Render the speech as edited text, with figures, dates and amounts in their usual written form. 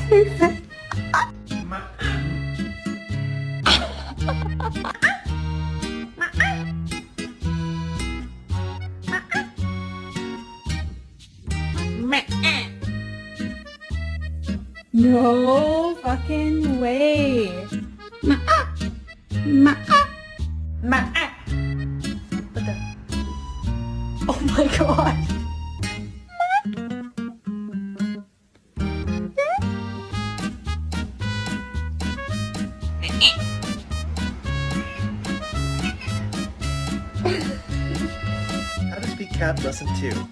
perfect. No fucking way. What the? Oh my god. How to Speak Cat Lesson 2.